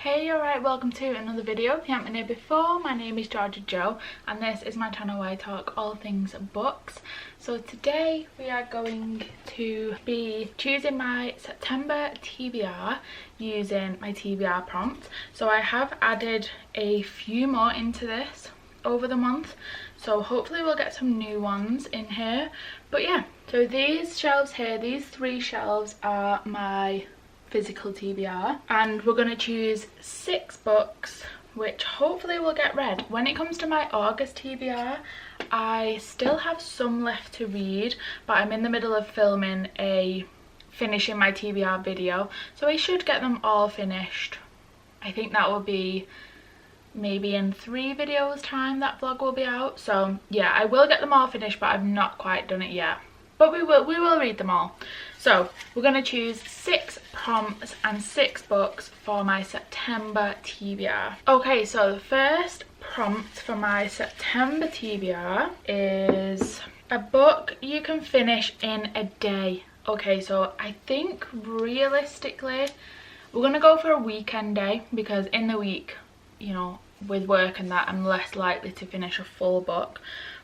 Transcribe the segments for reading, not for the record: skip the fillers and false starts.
Hey, alright, welcome to another video. If you haven't been here before, my name is Georgia Jo and this is my channel where I talk all things books. So today we are going to be choosing my September TBR using my TBR prompt. So I have added a few more into this over the month, so hopefully we'll get some new ones in here. But yeah, so these shelves here, these three shelves are my physical TBR, and we're going to choose 6 books which hopefully will get read. When it comes to my August TBR, I still have some left to read, but I'm in the middle of filming finishing my TBR video, so I should get them all finished. I think that will be maybe in 3 videos time that vlog will be out. So yeah, I will get them all finished, but I've not quite done it yet. But we will read them all. So we're going to choose 6 prompts and 6 books for my September TBR. Okay, so the first prompt for my September TBR is a book you can finish in a day. Okay, so I think realistically we're going to go for a weekend day, because in the week, you know, with work and that, I'm less likely to finish a full book.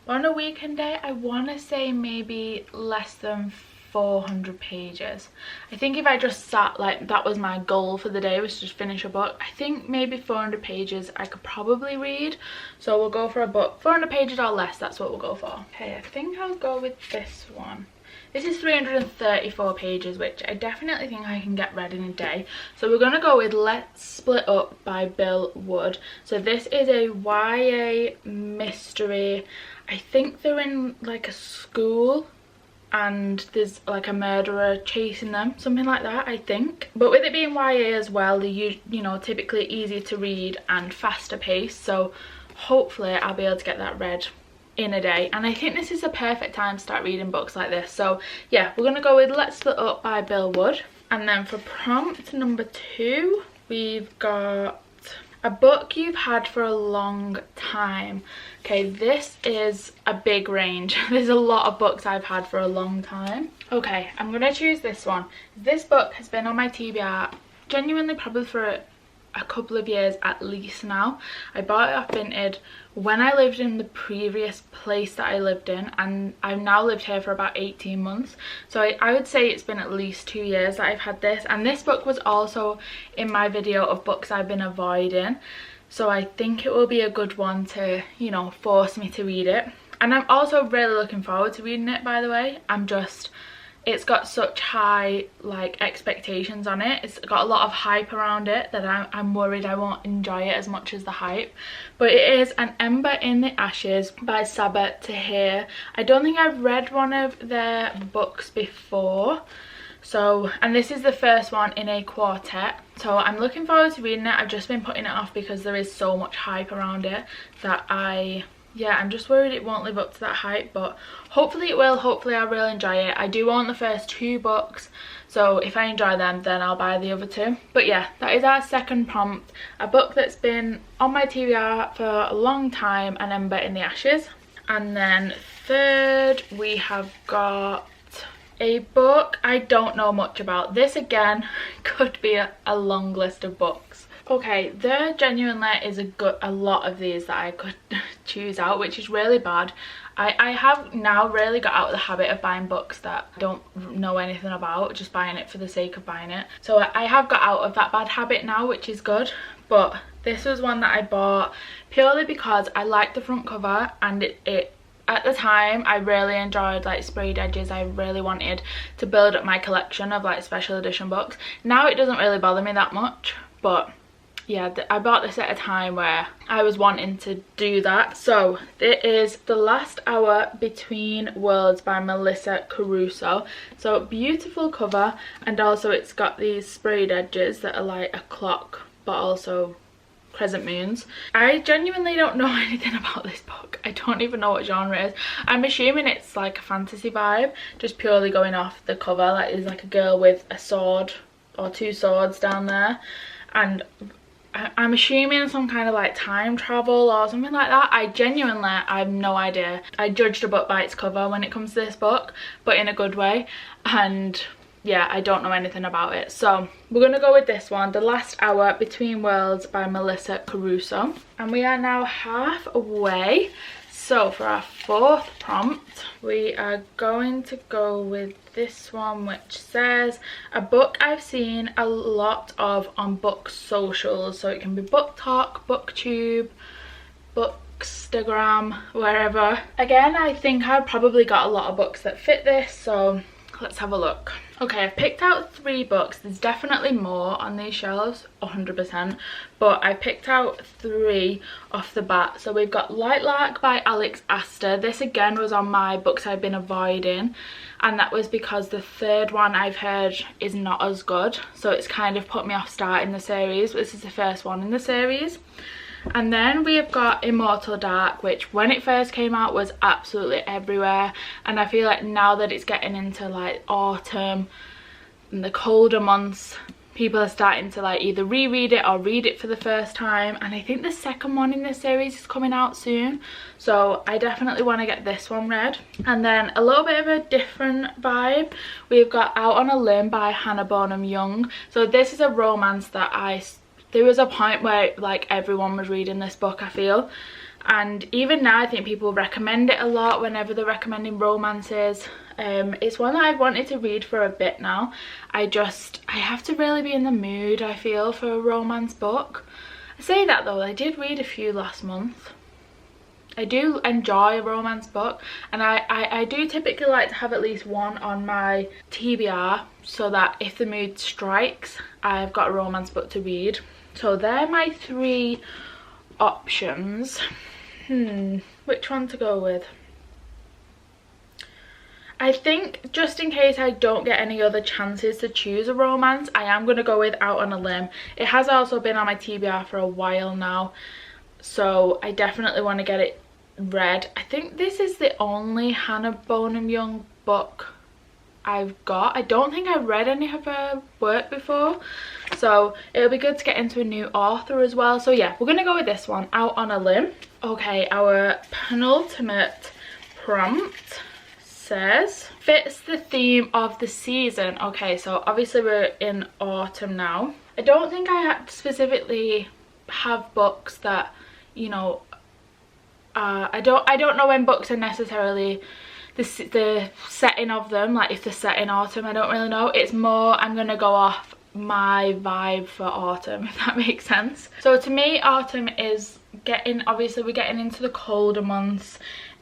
But on a weekend day, I want to say maybe less than 400 pages. I think if I just sat, like, that was my goal for the day, was to just finish a book, I think maybe 400 pages I could probably read. So we'll go for a book 400 pages or less, that's what we'll go for. Okay, I think I'll go with this one. This is 334 pages, which I definitely think I can get read in a day. So we're going to go with Let's Split Up by Bill Wood. So this is a YA mystery. I think they're in like a school and there's like a murderer chasing them, something like that, I think. But with it being YA as well, they're, you know, typically easier to read and faster paced. So hopefully I'll be able to get that read in a day, and I think this is a perfect time to start reading books like this. So yeah, we're gonna go with Let's Split Up by Bill Wood. And then for prompt number 2, we've got a book you've had for a long time. Okay, this is a big range. There's a lot of books I've had for a long time. Okay, I'm gonna choose this one. This book has been on my TBR genuinely probably for a couple of years at least now. I bought it off Vinted when I lived in the previous place that I lived in, and I've now lived here for about 18 months. So I would say it's been at least 2 years that I've had this, and this book was also in my video of books I've been avoiding. So I think it will be a good one to, you know, force me to read it. And I'm also really looking forward to reading it, by the way. It's got such high like expectations on it. It's got a lot of hype around it that I'm worried I won't enjoy it as much as the hype. But it is An Ember in the Ashes by Sabaa Tahir. I don't think I've read one of their books before. So, and this is the first one in a quartet. So I'm looking forward to reading it. I've just been putting it off because there is so much hype around it that I'm just worried it won't live up to that hype, but hopefully it will. Hopefully I will enjoy it. I do own the first 2 books, so if I enjoy them then I'll buy the other 2. But yeah, that is our second prompt, a book that's been on my TBR for a long time, An Ember in the Ashes. And then third, we have got a book I don't know much about. This again could be a long list of books. Okay, there genuinely is a lot of these that I could choose out, which is really bad. I have now really got out of the habit of buying books that I don't know anything about, just buying it for the sake of buying it. So I have got out of that bad habit now, which is good. But this was one that I bought purely because I liked the front cover, and it at the time I really enjoyed like sprayed edges. I really wanted to build up my collection of like special edition books. Now it doesn't really bother me that much, but yeah, I bought this at a time where I was wanting to do that. So it is The Last Hour Between Worlds by Melissa Caruso. So beautiful cover, and also it's got these sprayed edges that are like a clock but also crescent moons. I genuinely don't know anything about this book. I don't even know what genre it is. I'm assuming it's like a fantasy vibe, just purely going off the cover. Like there's like a girl with a sword or 2 swords down there, and I'm assuming some kind of like time travel or something like that. I have no idea. I judged a book by its cover when it comes to this book, but in a good way. And yeah, I don't know anything about it. So we're gonna go with this one, The Last Hour Between Worlds by Melissa Caruso. And we are now halfway. So for our fourth prompt, we are going to go with this one, which says a book I've seen a lot of on book socials. So it can be Book Talk, BookTube, Bookstagram, wherever. Again, I think I've probably got a lot of books that fit this, so let's have a look. Okay, I've picked out 3 books. There's definitely more on these shelves, 100%, but I picked out 3 off the bat. So we've got Light Lark by Alex Astor. This again was on my books I've been avoiding, and that was because the third one I've heard is not as good, so it's kind of put me off starting the series. This is the first one in the series. And then we have got Immortal Dark, which when it first came out was absolutely everywhere, and I feel like now that it's getting into like autumn and the colder months, people are starting to like either reread it or read it for the first time. And I think the second one in this series is coming out soon, so I definitely want to get this one read. And then a little bit of a different vibe, we've got Out on a Limb by Hannah Bonham Young. So this is a romance that there was a point where like everyone was reading this book, I feel, and even now I think people recommend it a lot whenever they're recommending romances. It's one that I've wanted to read for a bit now. I have to really be in the mood, I feel, for a romance book. I say that though, I did read a few last month. I do enjoy a romance book, and I do typically like to have at least one on my TBR so that if the mood strikes, I've got a romance book to read. So they're my 3 options. Which one to go with? I think just in case I don't get any other chances to choose a romance, I am going to go with Out on a Limb. It has also been on my TBR for a while now, so I definitely want to get it read. I think this is the only Hannah Bonham Young book I've got. I don't think I've read any of her work before, so it'll be good to get into a new author as well. So yeah, we're gonna go with this one, Out on a Limb. Okay, our penultimate prompt says fits the theme of the season. Okay, so obviously we're in autumn now. I don't think I specifically have books that, you know, I don't know when books are necessarily the setting of them, like if they're set in autumn, I don't really know. It's more I'm gonna go off my vibe for autumn, if that makes sense. So to me, autumn is obviously we're getting into the colder months,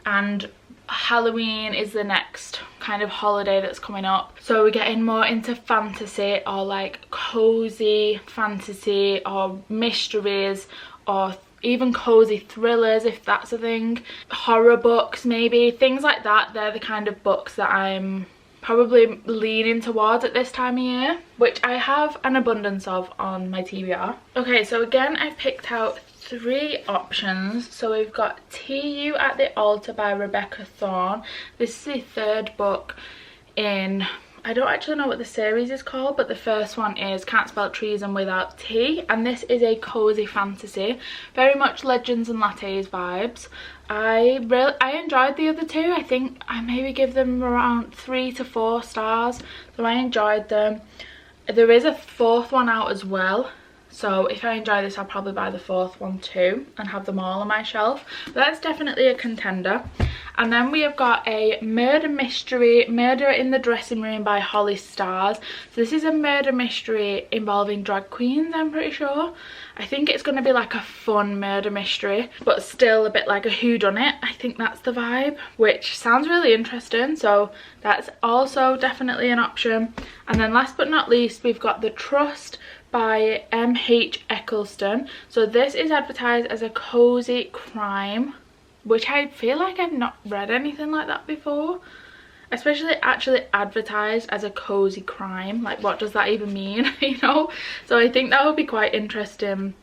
and Halloween is the next kind of holiday that's coming up, so we're getting more into fantasy, or like cozy fantasy, or mysteries, or even cozy thrillers, if that's a thing, horror books maybe, things like that. They're the kind of books that I'm probably leaning towards at this time of year, which I have an abundance of on my TBR. Okay, so again I've picked out 3 options. So we've got TU at the Altar by Rebecca Thorne. This is the 3rd book in, I don't actually know what the series is called, but the first one is Can't Spell Treason Without T, and this is a cozy fantasy, very much Legends and Lattes vibes. I enjoyed the other 2. I think I maybe give them around 3 to 4 stars, so I enjoyed them. There is a 4th one out as well, so if I enjoy this, I'll probably buy the 4th one too and have them all on my shelf. But that's definitely a contender. And then we have got a murder mystery, Murder in the Dressing Room by Holly Stars. So this is a murder mystery involving drag queens, I'm pretty sure. I think it's going to be like a fun murder mystery, but still a bit like a whodunit. I think that's the vibe, which sounds really interesting. So that's also definitely an option. And then last but not least, we've got The Trust by M.H. Eccleston. So this is advertised as a cozy crime, which I feel like I've not read anything like that before, especially actually advertised as a cozy crime. Like, what does that even mean? You know, so I think that would be quite interesting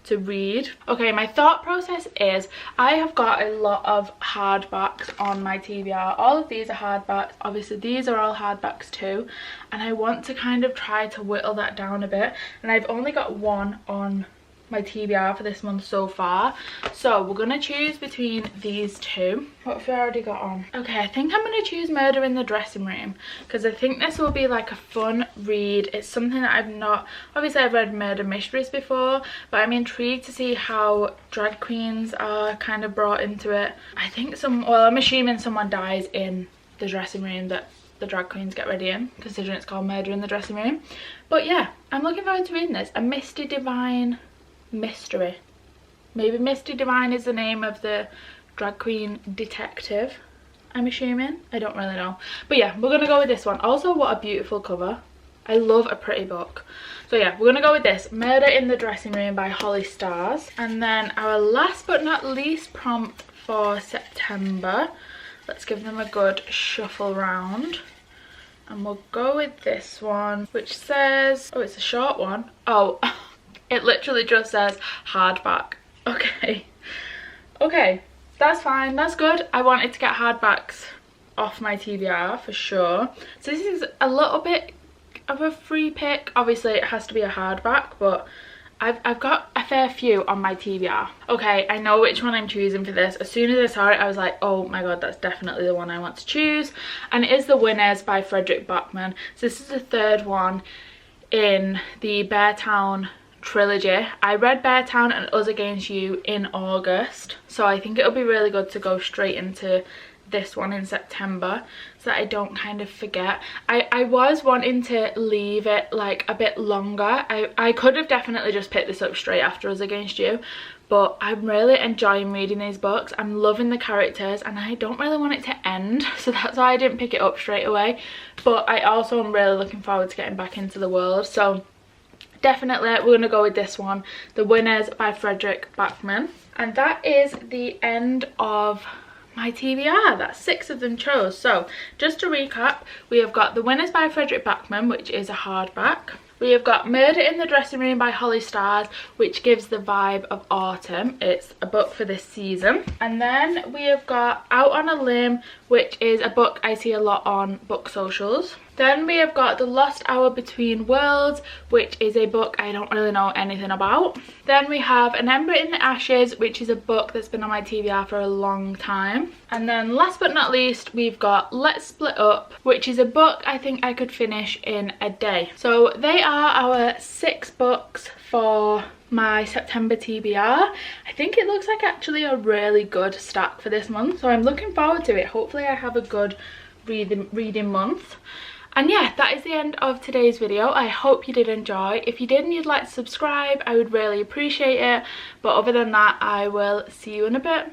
to read. Okay, my thought process is I have got a lot of hardbacks on my TBR. All of these are hardbacks, obviously these are all hardbacks too, and I want to kind of try to whittle that down a bit, and I've only got one on my TBR for this month so far. So we're gonna choose between these two. What have we already got on? Okay, I think I'm gonna choose Murder in the Dressing Room because I think this will be like a fun read. It's something that I've not, obviously I've read murder mysteries before, but I'm intrigued to see how drag queens are kind of brought into it. I think well, I'm assuming someone dies in the dressing room that the drag queens get ready in, considering it's called Murder in the Dressing Room. But yeah, I'm looking forward to reading this. A Misty Divine mystery. Maybe Misty Divine is the name of the drag queen detective, I'm assuming. I don't really know. But yeah, we're gonna go with this one. Also, what a beautiful cover. I love a pretty book. So yeah, we're gonna go with this, Murder in the Dressing Room by Holly Stars. And then our last but not least prompt for September. Let's give them a good shuffle round. And we'll go with this one, which says, oh, it's a short one. Oh, it literally just says hardback. Okay. Okay, that's fine, that's good. I wanted to get hardbacks off my TBR for sure. So this is a little bit of a free pick. Obviously it has to be a hardback, but I've got a fair few on my TBR. Okay, I know which one I'm choosing for this. As soon as I saw it, I was like, oh my god, that's definitely the one I want to choose. And it is The Winners by Frederick Bachman. So this is the third one in the Beartown trilogy. I read Beartown and Us Against You in August, so I think it'll be really good to go straight into this one in September so that I don't kind of forget. I was wanting to leave it like a bit longer. I could have definitely just picked this up straight after Us Against You, but I'm really enjoying reading these books. I'm loving the characters and I don't really want it to end, so that's why I didn't pick it up straight away. But I also am really looking forward to getting back into the world, so definitely we're gonna go with this one, The Winners by Frederick Bachman. And that is the end of my TBR. That's 6 of them chose. So just to recap, we have got The Winners by Frederick Bachman, which is a hardback. We have got Murder in the Dressing Room by Holly Stars, which gives the vibe of autumn. It's a book for this season. And then we have got Out on a Limb, which is a book I see a lot on book socials. Then we have got The Lost Hour Between Worlds, which is a book I don't really know anything about. Then we have An Ember in the Ashes, which is a book that's been on my TBR for a long time. And then last but not least, we've got Let's Split Up, which is a book I think I could finish in a day. So they are our 6 books for my September TBR. I think it looks like actually a really good stack for this month, so I'm looking forward to it. Hopefully I have a good reading month. And yeah, that is the end of today's video. I hope you did enjoy. If you did and you'd like to subscribe, I would really appreciate it. But other than that, I will see you in a bit.